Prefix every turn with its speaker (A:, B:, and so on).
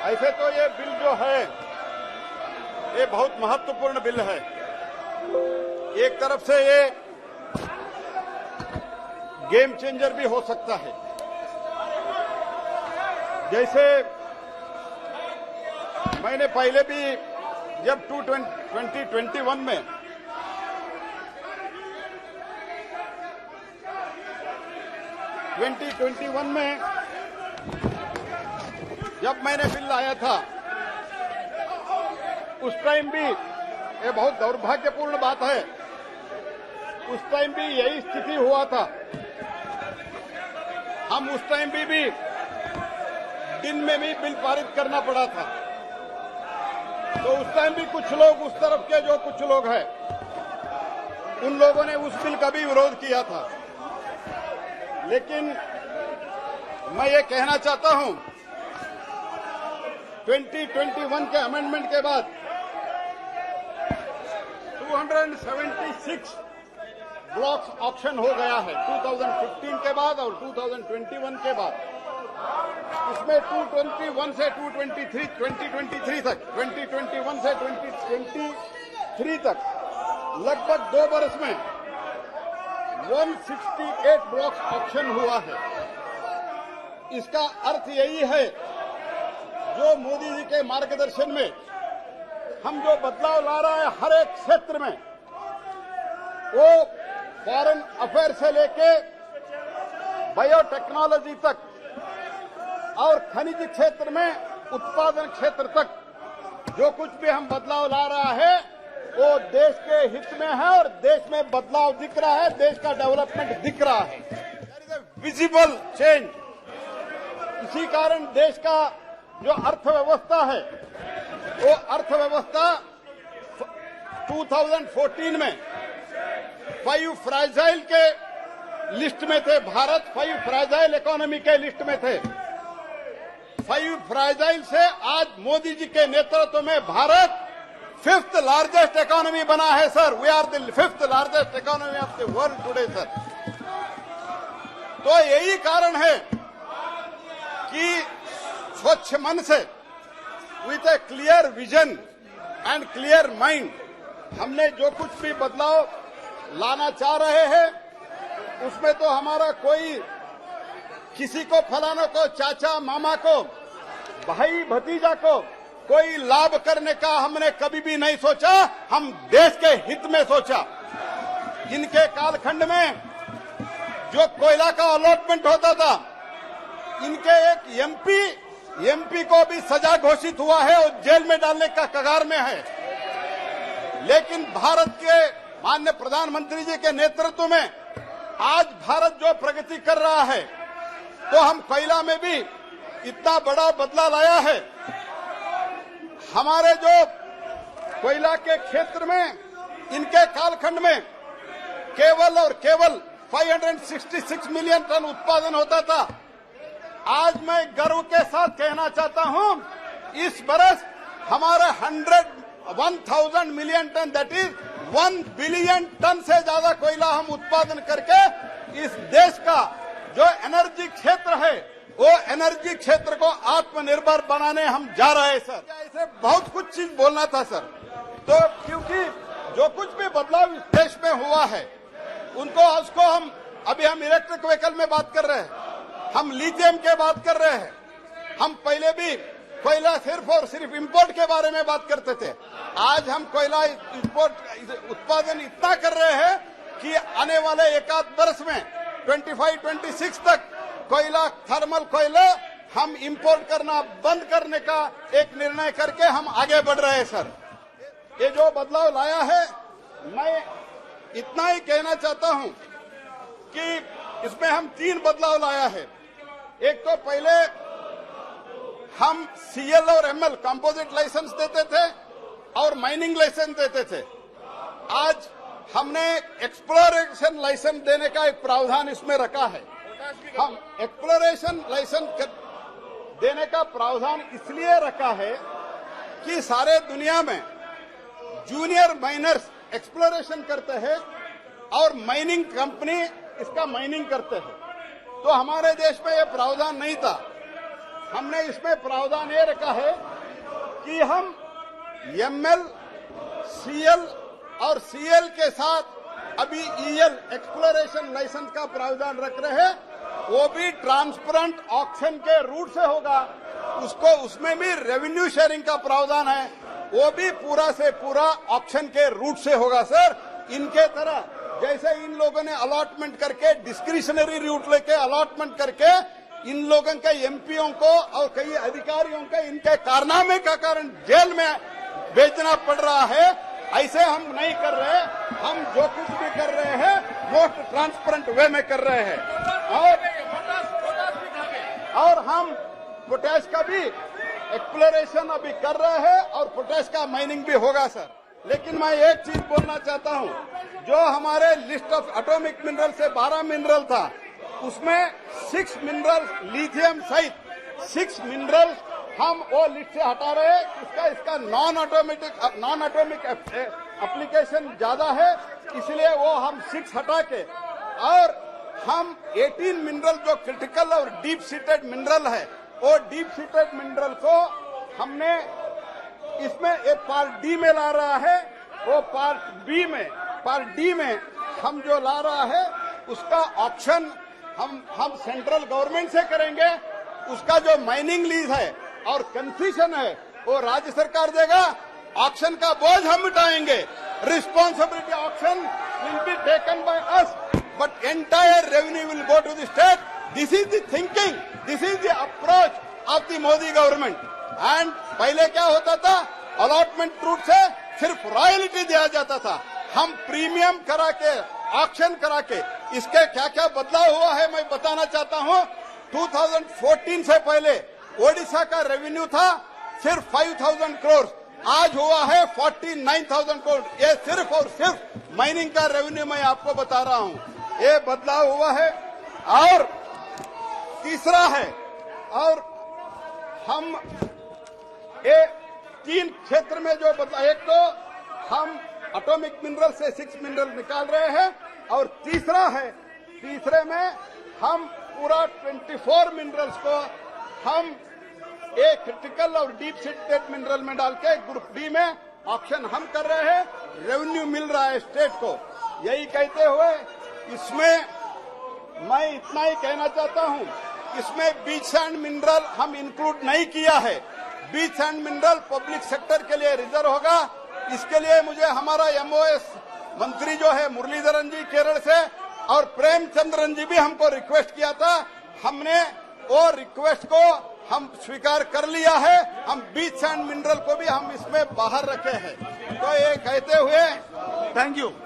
A: ऐसे तो ये बिल जो है ये बहुत महत्वपूर्ण बिल है। एक तरफ से ये गेम चेंजर भी हो सकता है। जैसे मैंने पहले भी जब 2021 में जब मैंने बिल लाया था उस टाइम भी, ये बहुत दुर्भाग्यपूर्ण बात है, उस टाइम भी यही स्थिति हुआ था। हम उस टाइम भी दिन में भी बिल पारित करना पड़ा था। तो उस टाइम भी कुछ लोग, उस तरफ के जो कुछ लोग हैं, उन लोगों ने उस बिल का भी विरोध किया था। लेकिन मैं ये कहना चाहता हूं, 2021 के अमेंडमेंट के बाद 276 ब्लॉक्स ऑक्शन हो गया है 2015 के बाद और 2021 के बाद। इसमें 221 से 2023 तक, 2021 से 2023 तक लगभग 2 वर्ष में 168 ब्लॉक्स ऑक्शन हुआ है। इसका अर्थ यही है, जो मोदी जी के मार्गदर्शन में हम जो बदलाव ला रहे हैं हर एक क्षेत्र में, वो फॉरेन अफेयर से लेके बायोटेक्नोलॉजी तक और खनिज क्षेत्र में उत्पादन क्षेत्र तक जो कुछ भी हम बदलाव ला रहा है वो देश के हित में है और देश में बदलाव दिख रहा है, देश का डेवलपमेंट दिख रहा है। There is a visible change. इसी कारण देश का जो अर्थव्यवस्था है, वो अर्थव्यवस्था 2014 में 5 फ्राइजाइल के लिस्ट में थे। भारत 5 फ्राइजाइल इकोनॉमी के लिस्ट में थे। 5 फ्राइजाइल से आज मोदी जी के नेतृत्व में भारत 5th लार्जेस्ट इकोनॉमी बना है sir. We are the 5th largest economy of the world today sir. तो यही कारण है कि स्वच्छ मन से, with a clear vision and clear mind, हमने जो कुछ भी बदलाव लाना चाह रहे हैं उसमें तो हमारा कोई, किसी को, फलानों को, चाचा मामा को, भाई भतीजा को कोई लाभ करने का हमने कभी भी नहीं सोचा। हम देश के हित में सोचा। इनके कालखंड में जो कोयला का अलॉटमेंट होता था, इनके एक एमपी को भी सजा घोषित हुआ है और जेल में डालने का कगार में है। लेकिन भारत के माननीय प्रधानमंत्री जी के नेतृत्व में आज भारत जो प्रगति कर रहा है, तो हम कोयला में भी इतना बड़ा बदलाव लाया है। हमारे जो कोयला के क्षेत्र में, इनके कालखंड में केवल और केवल 566 मिलियन टन उत्पादन होता था। आज मैं गर्व के साथ कहना चाहता हूं, इस बरस हमारा 1000 million ton, that is 1 billion ton से ज्यादा कोयला हम उत्पादन करके इस देश का जो एनर्जी क्षेत्र है, वो एनर्जी क्षेत्र को आत्मनिर्भर बनाने हम जा रहे हैं सर। ऐसे बहुत कुछ चीज बोलना था सर। तो क्योंकि जो कुछ भी बदलाव इस देश में हुआ है, उसको हम इलेक्ट्रिक व्हीकल में बात कर रहे हैं, हम लिथियम के बात कर रहे हैं। हम पहले भी कोयला सिर्फ और सिर्फ इंपोर्ट के बारे में बात करते थे। आज हम कोयला उत्पादन इतना कर रहे हैं कि आने वाले एक आध वर्ष में 25-26 तक कोयला, थर्मल कोयला हम इंपोर्ट करना बंद करने का एक निर्णय करके हम आगे बढ़ रहे हैं सर। ये जो बदलाव लाया है, मैं इतना ही कहना चाहता हूं कि इसमें हम 3 बदलाव लाया है। एक तो पहले हम सीएल और एमएल कंपोजिट लाइसेंस देते थे और माइनिंग लाइसेंस देते थे। आज हमने एक्सप्लोरेशन लाइसेंस देने का एक प्रावधान इसमें रखा है। हम एक्सप्लोरेशन लाइसेंस देने का प्रावधान इसलिए रखा है कि सारे दुनिया में जूनियर माइनर्स एक्सप्लोरेशन करते हैं और माइनिंग कंपनी इसका माइनिंग करते हैं। तो हमारे देश में यह प्रावधान नहीं था। हमने इसमें प्रावधान ये रखा है कि हम एमएल, सीएल और सीएल के साथ अभी ईएल एक्सप्लोरेशन लाइसेंस का प्रावधान रख रहे हैं, वो भी ट्रांसपेरेंट ऑक्शन के रूट से होगा। उसको उसमें भी रेवेन्यू शेयरिंग का प्रावधान है, वो भी पूरा से पूरा ऑक्शन के रूट से होगा सर। इनके तरह जैसे इन लोगों ने अलॉटमेंट करके डिस्क्रिशनरी रूट लेके अलॉटमेंट करके इन लोगों के एमपीओं को और कई अधिकारियों के इनके कारनामे का कारण जेल में भेजना पड़ रहा है, ऐसे हम नहीं कर रहे। हम जो कुछ भी कर रहे हैं मोस्ट ट्रांसपेरेंट वे में कर रहे हैं और हम पोटैश का भी एक्सप्लोरेशन अभी कर रहे हैं और पोटैश का माइनिंग भी होगा सर। लेकिन मैं एक चीज बोलना चाहता हूं, जो हमारे लिस्ट ऑफ एटॉमिक मिनरल से 12 मिनरल था, उसमें 6 मिनरल लिथियम सहित 6 मिनरल हम वो लिस्ट से हटा रहे हैं। इसका नॉन एटॉमिक एप्लीकेशन ज्यादा है, इसलिए वो हम 6 हटा के और हम 18 मिनरल जो क्रिटिकल और डीप सीटेड मिनरल है, वो डीप सीटेड मिनरल को हमने इसमें एक पार्ट डी में ला रहा है, वो पार्ट डी में हम जो ला रहा है उसका ऑप्शन हम सेंट्रल गवर्नमेंट से करेंगे। उसका जो माइनिंग लीज है और कंसेशन है वो राज्य सरकार देगा। ऑक्शन का बोझ हम उठाएंगे। Responsibility auction will be taken by us, but entire revenue will go to the state. This is the thinking, this is the approach of the Modi government. And पहले क्या होता था, अलॉटमेंट रूट से सिर्फ रॉयल्टी दिया जाता था, हम प्रीमियम करा के ऑक्शन करा के इसके क्या क्या बदलाव हुआ है मैं बताना चाहता हूं। 2014 से पहले ओडिशा का रेवेन्यू था सिर्फ 5,000 करोड़, आज हुआ है 49,000 करोड़। ये सिर्फ और सिर्फ माइनिंग का रेवेन्यू मैं आपको बता रहा हूं, ये बदलाव हुआ है। और तीसरा है, और हम ये 3 क्षेत्र में जो बदलाव, एक तो हम एटॉमिक मिनरल से 6 मिनरल निकाल रहे हैं और तीसरे में हम पूरा 24 मिनरल्स को हम एक क्रिटिकल और डीप सीटेड मिनरल में डाल के ग्रुप डी में ऑप्शन हम कर रहे हैं, रेवेन्यू मिल रहा है स्टेट को। यही कहते हुए इसमें मैं इतना ही कहना चाहता हूं, इसमें बीच सैंड मिनरल हम इंक्लूड नहीं किया है। Beach sand mineral public sector के लिए रिजर्व होगा। इसके लिए मुझे हमारा एमओएस मंत्री जो है मुरलीधरन जी केरल से और प्रेमचंद्रन जी भी हमको रिक्वेस्ट किया था, हमने वो रिक्वेस्ट को हम स्वीकार कर लिया है। हम बीच सैंड मिनरल को भी हम इसमें बाहर रखे हैं। तो ये कहते हुए थैंक यू।